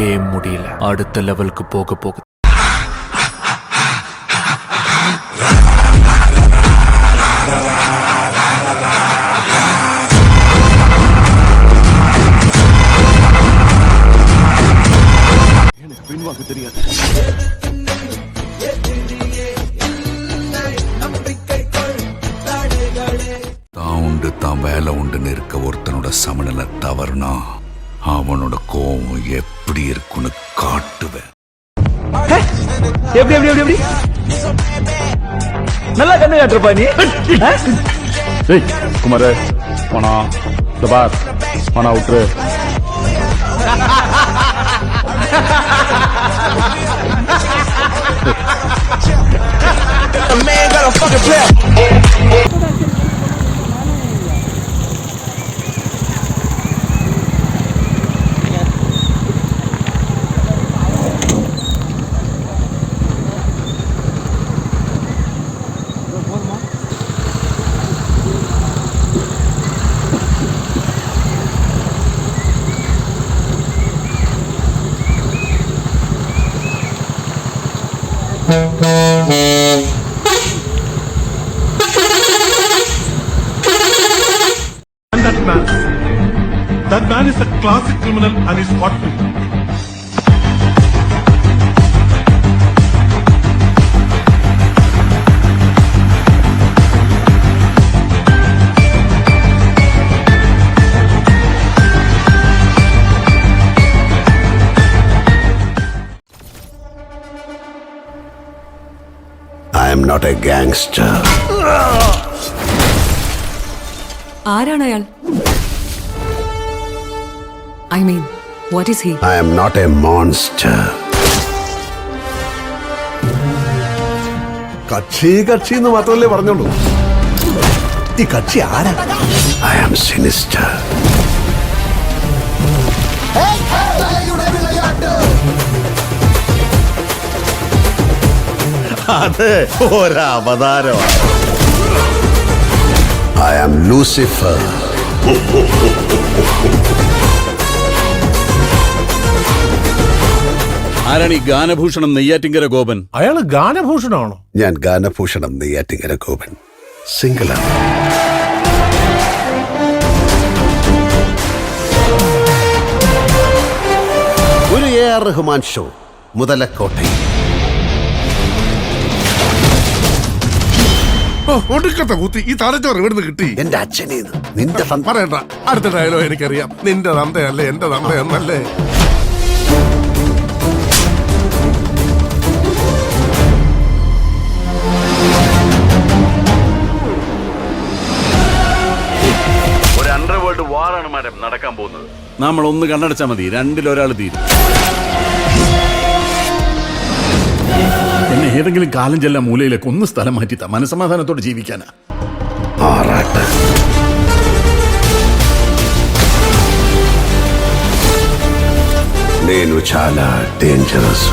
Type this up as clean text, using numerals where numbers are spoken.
Game முடியல, அடுத்த லெவலுக்கு போக போகுது. எனக்கு பின்வாங்க தெரியாது. தான் உண்டு தான் வேலை உண்டுன்னு இருக்க ஒருத்தனோட சமநிலை தவறுனா அவனோட கோவம் எப்படி இருக்குன்னு காட்டுவேன். எப்படி எப்படி எப்படி எப்படி நல்லா கண்ணு காட்டுறப்பா நீ. குமார போனா பார் போனா விட்டுரு. That man is a classic criminal and is caught me. I am not a gangster. ആരാണ് അയാൾ? I mean, what is he? I am not a monster. കക്ഷി കക്ഷി എന്ന് മാത്രമല്ലേ പറഞ്ഞോളൂ. ഈ കക്ഷി ആരാ? I am sinister. അത് ഒരവതാരമാണ്. I am Lucifer. ആരാണ് ഈ ഗാനഭൂഷണം നെയ്യാറ്റിങ്കര ഗോപൻ? അയാള് ഗാനഭൂഷണമാണോ? ഞാൻ ഗാനഭൂഷണം നെയ്യാറ്റിങ്കര ഗോപൻ. സിംഗിളാണ്. ഒരു AR റഹ്മാൻ ഷോ മുതലക്കോട്ടയിൽ. ഒടുക്കത്തെ കുത്തി ഈ തലച്ചോറ് ഇവിടുന്ന് കിട്ടി. എന്റെ അച്ഛനേന്ന് നിന്റെ പറയണ്ട, അടുത്ത ഡയലോഗ് എനിക്കറിയാം. നിന്റെ തന്തയല്ലേ എന്റെ തന്തയെന്നല്ലേ. ഒരു അണ്ടർവേൾഡ് വാറാണ് മാഡം നടക്കാൻ പോകുന്നത്. നമ്മൾ ഒന്ന് കണ്ണടച്ചാൽ മതി, രണ്ടിലൊരാൾ തീരും. എന്നെ ഏതെങ്കിലും കാലം ചെല്ലാ മൂലയിലേക്ക് ഒന്ന് സ്ഥലം മാറ്റിത്താ, മനസമാധാനത്തോടെ ജീവിക്കാനാ. నేను చాలా డేంజరస్.